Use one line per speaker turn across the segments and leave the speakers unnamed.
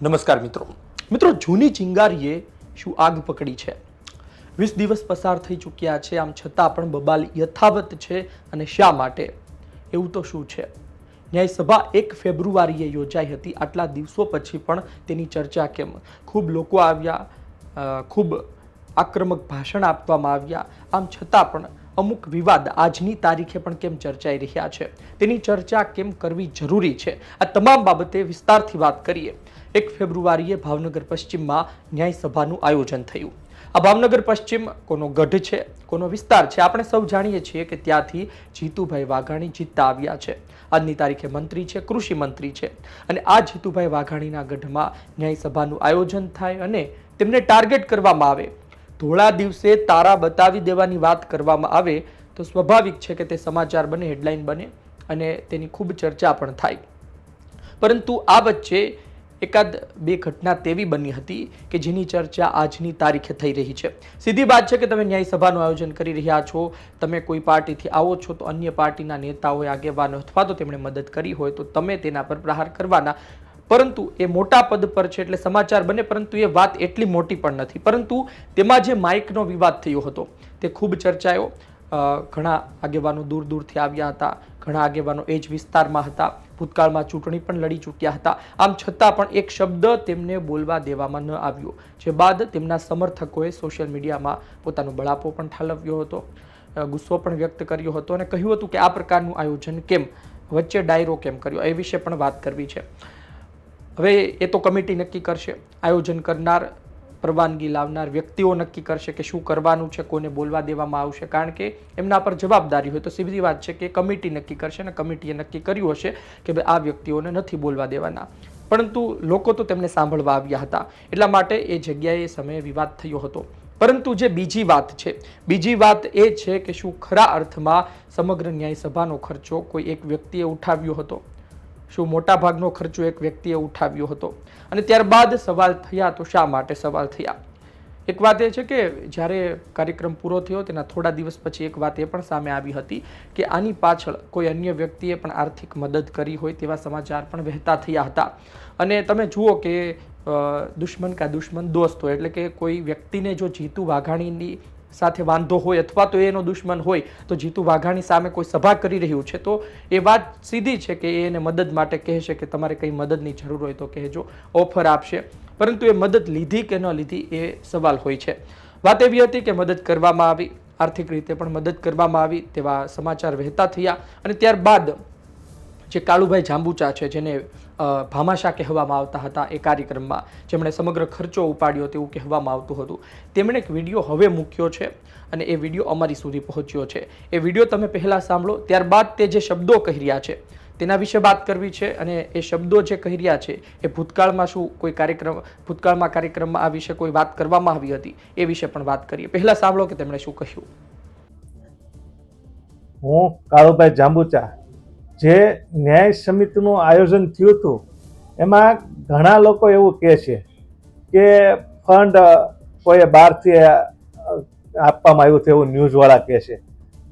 નમસ્કાર મિત્રો જૂની ચિંગારીએ શું આગ પકડી છે? 20 દિવસ પસાર થઈ ચૂક્યા છે, આમ છતાં પણ બબાલ યથાવત છે. અને શા માટે? એવું તો શું છે? ન્યાયસભા 1 ફેબ્રુઆરીએ યોજાઈ હતી. આટલા દિવસો પછી પણ તેની ચર્ચા કેમ? ખૂબ લોકો આવ્યા, ખૂબ આક્રમક ભાષણ આપવામાં આવ્યા, આમ છતાં પણ અમુક વિવાદ આજની તારીખે પણ કેમ ચર્ચાઈ રહ્યા છે? તેની ચર્ચા કેમ કરવી જરૂરી છે? આ તમામ બાબતે વિસ્તારથી વાત કરીએ. 1 ફેબ્રુઆરીએ ભાવનગર પશ્ચિમમાં ન્યાયસભાનું આયોજન થયું. આ ભાવનગર પશ્ચિમ કોનો ગઢ છે, કોનો વિસ્તાર છે? આપણે સૌ જાણીએ છીએ કે ત્યાંથી જીતુભાઈ વાઘાણી જીતતા આવ્યા છે. આજની તારીખે મંત્રી છે, કૃષિ મંત્રી છે. અને આ જીતુભાઈ વાઘાણીના ગઢમાં ન્યાયસભાનું આયોજન થાય અને તેમને ટાર્ગેટ કરવામાં આવે, ધોળા દિવસે તારા બતાવી દેવાની વાત કરવામાં આવે તો સ્વાભાવિક છે કે તે સમાચાર બને, હેડલાઇન બને અને તેની ખૂબ ચર્ચા પણ થાય. પરંતુ આ વચ્ચે એકાદ બે ઘટના તેવી બની હતી કે જેની ચર્ચા આજની તારીખે થઈ રહી છે. સીધી વાત છે કે તમે ન્યાયસભાનું આયોજન કરી રહ્યા છો, તમે કોઈ પાર્ટીથી આવો છો તો અન્ય પાર્ટીના નેતાઓએ, આગેવાનો અથવા તો તેમણે મદદ કરી હોય તો તમે તેના પર પ્રહાર કરવાના. પરંતુ એ મોટા પદ પર છે એટલે સમાચાર બને, પરંતુ એ વાત એટલી મોટી પણ નથી. પરંતુ તેમાં જે માઇકનો વિવાદ થયો હતો તે ખૂબ ચર્ચાયો. ઘણા આગેવાનો દૂર દૂરથી આવ્યા હતા, ઘણા આગેવાનો એ જ વિસ્તારમાં હતા, ભૂતકાળમાં ચૂંટણી પણ લડી ચૂક્યા હતા. આમ છતાં પણ એક શબ્દ તેમને બોલવા દેવામાં ન આવ્યો, જે બાદ તેમના સમર્થકોએ સોશિયલ મીડિયામાં પોતાનો બળાપો પણ ઠાલવ્યો હતો, ગુસ્સો પણ વ્યક્ત કર્યો હતો અને કહ્યું હતું કે આ પ્રકારનું આયોજન કેમ, વચ્ચે ડાયરો કેમ કર્યો, એ વિશે પણ વાત કરવી છે. હવે એ તો કમિટી નક્કી કરશે, આયોજન કરનાર, પરવાનગી લાવનાર વ્યક્તિઓ નક્કી કરશે કે શું કરવાનું છે, કોને બોલવા દેવામાં આવશે. કારણ કે એમના પર જવાબદારી હોય તો સીધી વાત છે કે કમિટી નક્કી કરશે અને કમિટીએ નક્કી કર્યું હશે કે ભાઈ આ વ્યક્તિઓને નથી બોલવા દેવાના. પરંતુ લોકો તો તેમને સાંભળવા આવ્યા હતા, એટલા માટે એ જગ્યાએ સમયે વિવાદ થયો હતો. પરંતુ જે બીજી વાત છે, બીજી વાત એ છે કે શું ખરા અર્થમાં સમગ્ર ન્યાયસભાનો ખર્ચો કોઈ એક વ્યક્તિએ ઉઠાવ્યો હતો? શું મોટા ભાગનો ખર્ચો એક વ્યક્તિએ ઉઠાવ્યો હતો? અને ત્યારબાદ સવાલ થયા તો શા માટે સવાલ થયા? એક વાત એ છે કે જ્યારે કાર્યક્રમ પૂરો થયો તેના થોડા દિવસ પછી એક વાત એ પણ સામે આવી હતી કે આની પાછળ કોઈ અન્ય વ્યક્તિએ પણ આર્થિક મદદ કરી હોય તેવા સમાચાર પણ વહેતા થયા હતા. અને તમે જુઓ કે દુશ્મન કા દુશ્મન દોસ્ત હોય, એટલે કે કોઈ વ્યક્તિને જો જીતુ વાઘાણીની સાથે વાંધો હોય અથવા તો એનો દુશ્મન હોય તો જીતુ વાઘાણી સામે કોઈ સભા કરી રહ્યું છે તો એ વાત સીધી છે કે એને મદદ માટે કહેશે કે તમારે કંઈ મદદની જરૂર હોય તો કહેજો, ઓફર આપશે. પરંતુ એ મદદ લીધી કે ન લીધી એ સવાલ હોય છે. વાત એવી હતી કે મદદ કરવામાં આવી, આર્થિક રીતે પણ મદદ કરવામાં આવી તેવા સમાચાર વહેતા થયા. અને ત્યારબાદ જે કાળુભાઈ જાંબુચા છે, જેને ભામાશા કહેવામાં આવતા હતા એ કાર્યક્રમમાં, જેમણે સમગ્ર ખર્ચો ઉપાડ્યો તેવું કહેવામાં આવતું હતું, તેમણે એક વિડીયો હવે મૂક્યો છે અને એ વિડીયો અમારી સુધી પહોંચ્યો છે. એ વિડીયો તમે પહેલાં સાંભળો, ત્યારબાદ તે જે શબ્દો કહી રહ્યા છે તેના વિશે વાત કરવી છે. અને એ શબ્દો જે કહી રહ્યા છે એ ભૂતકાળમાં શું કોઈ કાર્યક્રમમાં આ વિશે કોઈ વાત કરવામાં આવી હતી એ વિશે પણ વાત કરીએ. પહેલા સાંભળો કે તેમણે શું કહ્યું.
હું કાળુભાઈ જાંબુચા, જે ન્યાય સમિતિનું આયોજન થયું હતું એમાં ઘણા લોકો એવું કહે છે કે ફંડ કોઈ બહારથી આપવામાં આવ્યું છે, એવું ન્યૂઝવાળા કહે છે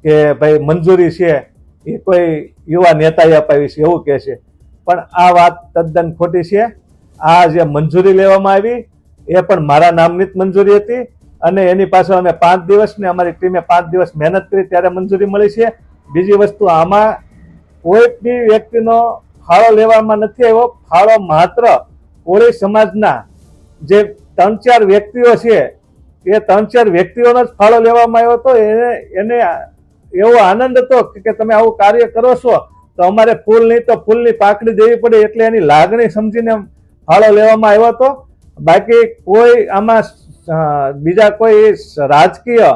કે ભાઈ મંજૂરી છે એ કોઈ યુવા નેતાએ અપાવી છે એવું કહે છે. પણ આ વાત તદ્દન ખોટી છે. આ જે મંજૂરી લેવામાં આવી એ પણ મારા નામની જ મંજૂરી હતી અને એની પાછળ અમે 5 દિવસ ને અમારી ટીમે 5 દિવસ મહેનત કરી ત્યારે મંજૂરી મળી છે. બીજી વસ્તુ, આમાં કોઈ બી વ્યક્તિનો ફાળો લેવામાં નથી આવ્યો. ફાળો માત્ર કોળી સમાજના જે 3-4 વ્યક્તિઓ છે એ 3-4 વ્યક્તિઓનો જ ફાળો લેવામાં આવ્યો હતો. એને એવો આનંદ હતો કે તમે આવું કાર્ય કરો છો તો અમારે ફૂલ નહીં તો ફૂલની પાકડી દેવી પડે, એટલે એની લાગણી સમજીને ફાળો લેવામાં આવ્યો હતો. બાકી કોઈ આમાં બીજા કોઈ રાજકીય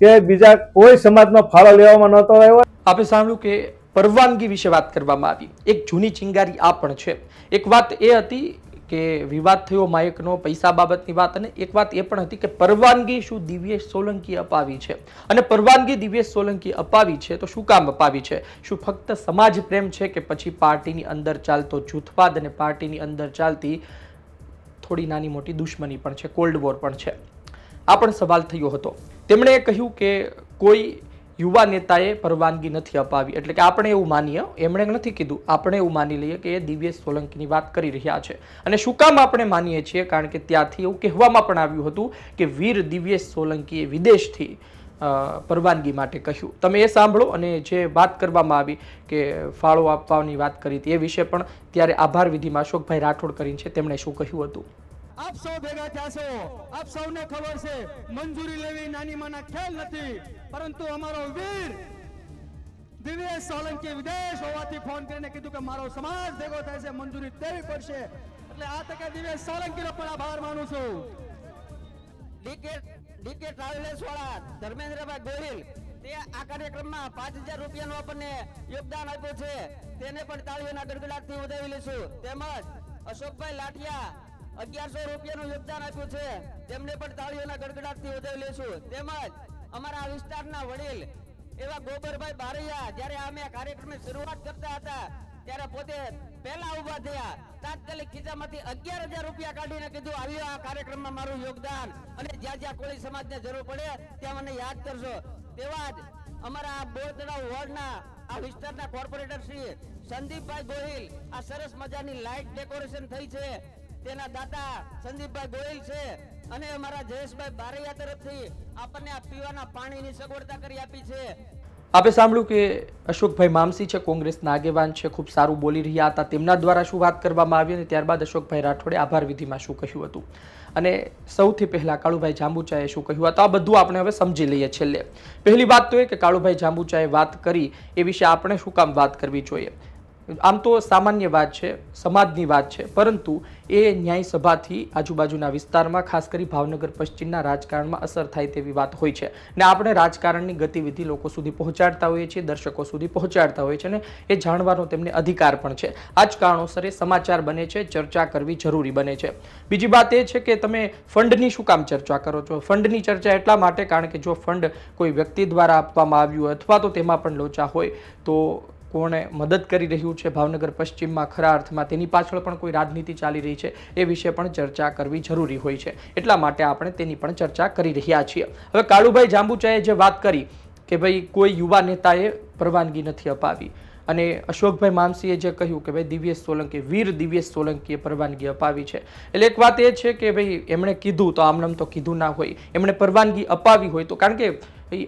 કે બીજા કોઈ સમાજનો ફાળો લેવામાં નહોતો આવ્યો.
આપણે સાંભળ્યું કે પરવાનગી વિશે વાત કરવામાં આવી. એક જૂની ચિંગારી આ પણ છે. એક વાત એ હતી કે વિવાદ થયો માયકનો, પૈસા બાબતની વાત, અને એક વાત એ પણ હતી કે પરવાનગી શું દિવ્યેશ સોલંકી અપાવી છે? અને પરવાનગી દિવ્યેશ સોલંકી અપાવી છે તો શું કામ અપાવી છે? શું ફક્ત સમાજ પ્રેમ છે કે પછી પાર્ટીની અંદર ચાલતો જૂથવાદ અને પાર્ટીની અંદર ચાલતી થોડી નાની મોટી દુશ્મની પણ છે, કોલ્ડ વોર પણ છે? આ પણ સવાલ થયો હતો. તેમણે કહ્યું કે કોઈ યુવા નેતાએ પરવાનગી નથી અપાવી, એટલે કે આપણે એવું માનીએ, એમણે નથી કીધું, આપણે એવું માની લઈએ કે એ દિવ્યેશ સોલંકીની વાત કરી રહ્યા છે. અને શું કામ આપણે માનીએ છીએ? કારણ કે ત્યાંથી એવું કહેવામાં પણ આવ્યું હતું કે વીર દિવ્યેશ સોલંકીએ વિદેશથી પરવાનગી માટે કહ્યું. તમે એ સાંભળો. અને જે વાત કરવામાં આવી કે ફાળો આપવાની વાત કરી હતી, એ વિશે પણ ત્યારે આભાર વિધિમાં અશોકભાઈ રાઠોડ કરીને છે, તેમણે શું કહ્યું હતું.
આપ સૌ ભેગા થયા છો, આપ સૌને ખબર છે મંજૂરી લેવી નાની માના ખેલ નથી, પરંતુ અમારો વીર દિવ્યેશ સોલંકી વિદેશ હોવાથી ફોન કરીને કીધું કે મારો સમાજ ભેગો થાય છે, મંજૂરી દેવી પડશે. એટલે આ તકે દિવ્યેશ સોલંકીનો પણ આભાર માનું છું.
ડીકે ટ્રાવેલર્સ વાળા ધર્મેન્દ્રભાઈ ગોહિલ તે આ કાર્યક્રમમાં 5000 રૂપિયાનું આપણને યોગદાન આપ્યું છે, તેને પણ તાળીઓના ગડગડાટથી વધાવી લઈશું. તેમજ અશોકભાઈ લાઠિયા 1100 રૂપિયાનું યોગદાન આપ્યું છે, તેમને પણ તાળીઓના ગડગડાટથી વધાવી લઈશું. તેમજ અમારા વિસ્તારના વડીલ એવા ગોબરભાઈ બારૈયા જ્યારે અમે આ કાર્યક્રમની શરૂઆત કરતા હતા ત્યારે પોતે પહેલા ઉભા થયા, તાત્કાલિક ખિસ્સામાંથી 11000 રૂપિયા કાઢીને કીધું આવ્યું આ કાર્યક્રમમાં મારું યોગદાન, અને જ્યાં જ્યાં કોળી સમાજને જરૂર પડે ત્યાં મને યાદ કરશો. તેવા જ અમારા બોરતળાવ વોર્ડના આ વિસ્તારના કોર્પોરેટર શ્રી સંદીપભાઈ ગોહિલ આ સરસ મજાની લાઇટ ડેકોરેશન થઈ છે, તેના દાતા સંદીપભાઈ ગોહિલ છે. અને અમારા જયેશભાઈ બારૈયા તરફથી આપણને આ પીવાના પાણીની સગવડતા કરી આપી છે.
આપે સાંભળ્યું કે અશોકભાઈ મામસી છે, કોંગ્રેસના આગેવાન છે, ખૂબ સારું બોલી રહ્યા હતા. તેમના દ્વારા શું વાત કરવામાં આવી અને ત્યારબાદ અશોકભાઈ રાઠોડે આભાર વિધિમાં શું કહ્યું હતું, અને સૌથી પહેલા કાળુભાઈ જાંબુચાએ શું કહ્યું હતું, આ બધું આપણે હવે સમજી લઈએ. છેલ્લે પહેલી વાત તો એ કે કાળુભાઈ જાંબુચાએ વાત કરી એ વિશે આપણે શું કામ વાત કરવી જોઈએ. આમ તો સામાન્ય વાત છે, સમાજની વાત છે, પરંતુ એ ન્યાય સભાથી આજુબાજુના વિસ્તારમાં ખાસ કરી ભાવનગર પશ્ચિમના રાજકારણમાં અસર થાય તેવી વાત હોય છે. ને આપણે રાજકારણની ગતિવિધિ લોકો સુધી પહોંચાડતા હોઈએ છીએ, દર્શકો સુધી પહોંચાડતા હોઈએ છીએ, અને એ જાણવાનો તેમને અધિકાર પણ છે. આ જ કારણોસર એ સમાચાર બને છે, ચર્ચા કરવી જરૂરી બને છે. બીજી વાત એ છે કે તમે ફંડની શું કામ ચર્ચા કરો છો? ફંડની ચર્ચા એટલા માટે કારણ કે જો ફંડ કોઈ વ્યક્તિ દ્વારા આપવામાં આવ્યું હોય અથવા તો તેમાં પણ લોચા હોય તો કોણે મદદ કરી રહ્યું છે ભાવનગર પશ્ચિમમાં ખરા અર્થમાં, તેની પાછળ પણ કોઈ રાજનીતિ ચાલી રહી છે, એ વિશે પણ ચર્ચા કરવી જરૂરી હોય છે. એટલા માટે આપણે તેની પણ ચર્ચા કરી રહ્યા છીએ. હવે કાળુભાઈ જાંબુચાએ જે વાત કરી કે ભાઈ કોઈ યુવા નેતાએ પરવાનગી નથી અપાવી, અને અશોકભાઈ મામસીએ જે કહ્યું કે ભાઈ દિવ્યેશ સોલંકી, વીર દિવ્યેશ સોલંકીએ પરવાનગી અપાવી છે, એટલે એક વાત એ છે કે ભાઈ એમણે કીધું તો આમનામ તો કીધું ના હોય, એમણે પરવાનગી અપાવી હોય તો, કારણ કે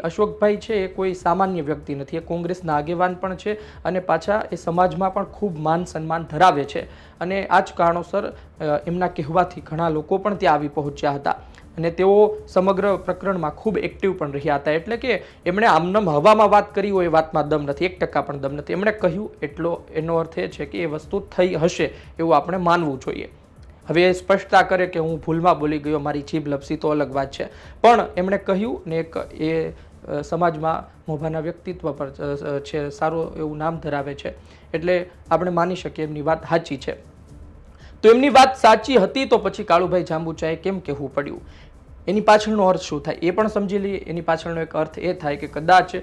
અશોકભાઈ છે એ કોઈ સામાન્ય વ્યક્તિ નથી, એ કોંગ્રેસના આગેવાન પણ છે અને પાછા એ સમાજમાં પણ ખૂબ માન સન્માન ધરાવે છે. અને આ જ કારણોસર એમના કહેવાથી ઘણા લોકો પણ ત્યાં આવી પહોંચ્યા હતા અને તેઓ સમગ્ર પ્રકરણમાં ખૂબ એક્ટિવ પણ રહ્યા હતા. એટલે કે એમણે આમનામ હવામાં વાત કરી હોય એ વાતમાં દમ નથી, 1% પણ દમ નથી. એમણે કહ્યું એટલો એનો અર્થ એ છે કે એ વસ્તુ થઈ હશે એવું આપણે માનવું જોઈએ. હવે એ સ્પષ્ટતા કરે કે હું ભૂલમાં બોલી ગયો, મારી જીભ લપસી તો અલગ વાત છે, પણ એમણે કહ્યું ને એક એ સમાજમાં મોભાના વ્યક્તિત્વ પર છે, સારું એવું નામ ધરાવે છે, એટલે આપણે માની શકીએ એમની વાત સાચી છે. તો એમની વાત સાચી હતી તો પછી કાળુભાઈ જાંબુચાએ કેમ કહેવું પડ્યું, એની પાછળનો અર્થ શું થાય એ પણ સમજી લઈએ. એની પાછળનો એક અર્થ એ થાય કે કદાચ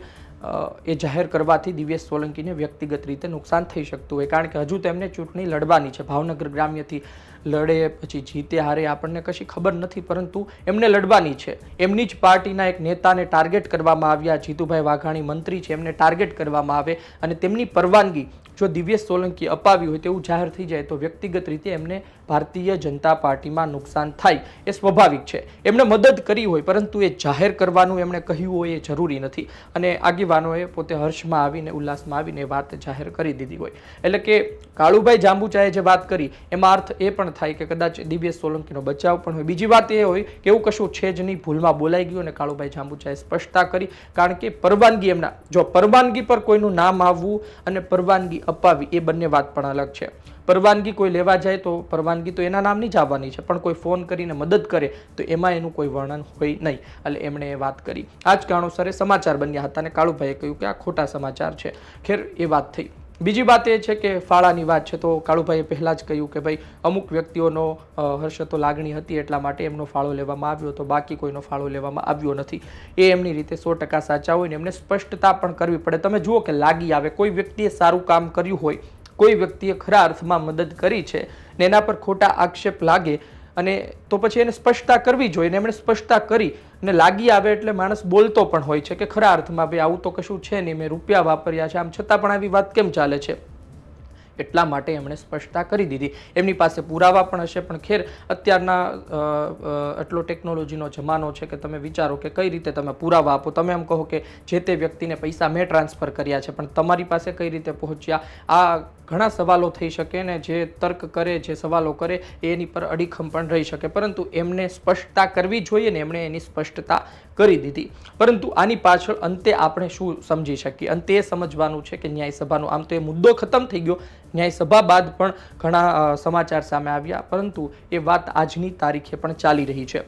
એ જાહેર કરવાથી દિવ્યેશ સોલંકીને વ્યક્તિગત રીતે નુકસાન થઈ શકતું હોય, કારણ કે હજુ તો એમને ચૂંટણી લડવાની છે. ભાવનગર ગ્રામ્યથી લડે પછી જીતે હારે આપણને કશી ખબર નથી, પરંતુ એમને લડવાની છે. એમની જ પાર્ટીના એક નેતાને ટાર્ગેટ કરવામાં આવ્યા, જીતુભાઈ વાઘાણી મંત્રી છે, એમને ટાર્ગેટ કરવામાં આવે અને તેમની પરવાનગી જો દિવ્યેશ સોલંકી અપાવી હોય તેવું જાહેર થઈ જાય તો વ્યક્તિગત રીતે એમને ભારતીય જનતા પાર્ટીમાં નુકસાન થાય એ સ્વાભાવિક છે. એમણે મદદ કરી હોય પરંતુ એ જાહેર કરવાનું એમણે કહ્યું હોય એ જરૂરી નથી, અને આગેવાનોએ પોતે હર્ષમાં આવીને ઉલ્લાસમાં આવીને એ વાત જાહેર કરી દીધી હોય. એટલે કે કાળુભાઈ જાંબુચાએ જે વાત કરી એમાં અર્થ એ પણ થાય કે કદાચ દિવ્યેશ સોલંકીનો બચાવ પણ હોય. બીજી વાત એ હોય કે એવું કશું છે જ નહીં, ભૂલમાં બોલાઈ ગયું, અને કાળુભાઈ જાંબુચાએ સ્પષ્ટતા કરી, કારણ કે પરવાનગી એમના, જો પરવાનગી પર કોઈનું નામ આવવું અને પરવાનગી અપાવી એ બંને વાત પણ અલગ છે. પરવાનગી કોઈ લેવા જાય તો પરવાનગી તો એના નામની જ આવવાની છે, પણ કોઈ ફોન કરીને મદદ કરે તો એમાં એનું કોઈ વર્ણન હોય નહીં. એટલે એમણે એ વાત કરી. આ જ કારણોસર સમાચાર બન્યા હતા અને કાળુભાઈએ કહ્યું કે આ ખોટા સમાચાર છે. ખેર એ વાત થઈ. બીજી વાત એ છે કે ફાળાની વાત છે, તો કાળુભાઈએ પહેલાં જ કહ્યું કે ભાઈ અમુક વ્યક્તિઓનો હર્ષ તો લાગણી હતી એટલા માટે એમનો ફાળો લેવામાં આવ્યો હતો, બાકી કોઈનો ફાળો લેવામાં આવ્યો નથી. એ એમની રીતે 100% સાચા હોય ને એમને સ્પષ્ટતા પણ કરવી પડે. તમે જુઓ કે લાગી આવે, કોઈ વ્યક્તિએ સારું કામ કર્યું હોય, કોઈ વ્યક્તિએ ખરા અર્થમાં મદદ કરી છે ને એના પર ખોટા આક્ષેપ લાગે અને તો પછી એને સ્પષ્ટતા કરવી જોઈએ ને એમણે સ્પષ્ટતા કરી અને લાગી આવે એટલે માણસ બોલતો પણ હોય છે કે ખરા અર્થમાં ભાઈ આવું તો કશું છે નહીં, મેં રૂપિયા વાપર્યા છે, આમ છતાં પણ આવી વાત કેમ ચાલે છે. એટલા માટે એમણે સ્પષ્ટતા કરી દીધી. એમની પાસે પુરાવા પણ હશે, પણ ખેર અત્યારના એટલો ટેકનોલોજીનો જમાનો છે કે તમે વિચારો કે કઈ રીતે તમે પુરાવા આપો. તમે એમ કહો કે જે તે વ્યક્તિને પૈસા મેં ટ્રાન્સફર કર્યા છે, પણ તમારી પાસે કઈ રીતે પહોંચ્યા, આ ઘણા સવાલો થઈ શકે ને જે તર્ક કરે, જે સવાલો કરે એની પર અડીખમ પણ રહી શકે. પરંતુ એમને સ્પષ્ટતા કરવી જોઈએ ને એમણે એની સ્પષ્ટતા કરી દીધી. પરંતુ આની પાછળ અંતે આપણે શું સમજી શકીએ? અંતે એ સમજવાનું છે કે ન્યાયસભાનો આમ તો એ મુદ્દો ખતમ થઈ ગયો. ન્યાયસભા બાદ પણ ઘણા સમાચાર સામે આવ્યા, પરંતુ એ વાત આજની તારીખે પણ ચાલી રહી છે.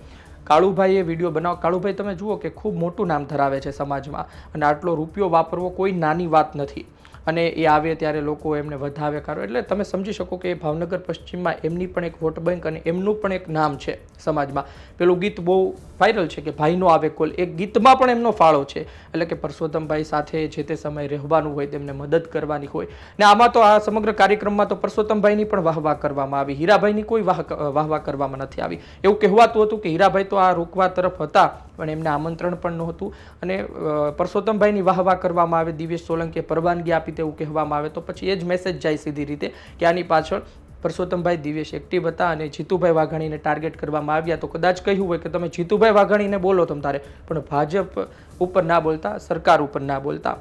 કાળુભાઈએ વિડીયો બનાવો. કાળુભાઈ તમે જુઓ કે ખૂબ મોટું નામ ધરાવે છે સમાજમાં, અને આટલો રૂપિયો વાપરવો કોઈ નાની વાત નથી. અને એ આવે ત્યારે લોકો એમને વધાવે કરો, એટલે તમે સમજી શકો કે ભાવનગર પશ્ચિમમાં એમની પણ એક વોટ બેંક અને એમનું પણ એક નામ છે સમાજમાં. પેલું ગીત બહુ વાયરલ છે કે ભાઈનો આવે કોલ, એ ગીતમાં પણ એમનો ફાળો છે. એટલે કે પરસોત્તમભાઈ સાથે જે તે સમયે રહેવાનું હોય, તેમને મદદ કરવાની હોય. ને આમાં તો આ સમગ્ર કાર્યક્રમમાં તો પરસોત્તમભાઈની પણ વાહવા કરવામાં આવી, હીરાભાઈની કોઈ વાહવા કરવામાં નથી આવી. એવું કહેવાતું હતું કે હીરાભાઈ તો આ રોકવા તરફ હતા, પણ એમને આમંત્રણ પણ નહોતું. અને પરસોત્તમભાઈની વાહવા કરવામાં આવે, દિવેશ સોલંકીએ પરવાનગી આપી તેવું કહેવામાં આવે, તો પછી એ જ મેસેજ જાય સીધી રીતે કે આની પાછળ પરસોત્તમભાઈ દિવેશ એક્ટિવ હતા અને જીતુભાઈ વાઘાણીને ટાર્ગેટ કરવામાં આવ્યા. તો કદાચ કહ્યું હોય કે તમે જીતુભાઈ વાઘાણીને બોલો તમ તારે, પણ ભાજપ ઉપર ના બોલતા, સરકાર ઉપર ના બોલતા,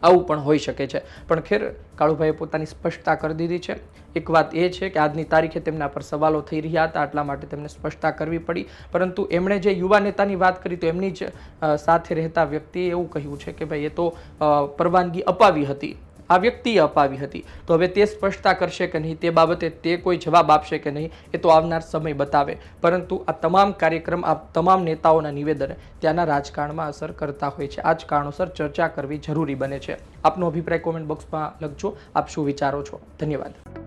આવું પણ હોઈ શકે છે. પણ ખેર કાળુભાઈએ પોતાની સ્પષ્ટતા કરી દીધી છે. એક વાત એ છે કે આજની તારીખે તેમના પર સવાલો થઈ રહ્યા હતા, એટલા માટે તેમને સ્પષ્ટતા કરવી પડી. પરંતુ એમણે જે યુવા નેતાની વાત કરી તો એમની જ સાથે રહેતા વ્યક્તિએ એવું કહ્યું છે કે ભાઈ એ તો પરવાનગી અપાવી હતી, આ વ્યક્તિએ અપાવી હતી. તો હવે તે સ્પષ્ટતા કરશે કે નહીં, તે બાબતે તે કોઈ જવાબ આપશે કે નહીં, એ તો આવનાર સમય બતાવે. પરંતુ આ તમામ કાર્યક્રમ, આ તમામ નેતાઓના નિવેદન ત્યાંના રાજકારણમાં અસર કરતા હોય છે. આ જ કારણોસર ચર્ચા કરવી જરૂરી બને છે. આપનો અભિપ્રાય કોમેન્ટ બોક્સમાં લખજો. આપ શું વિચારો છો? ધન્યવાદ.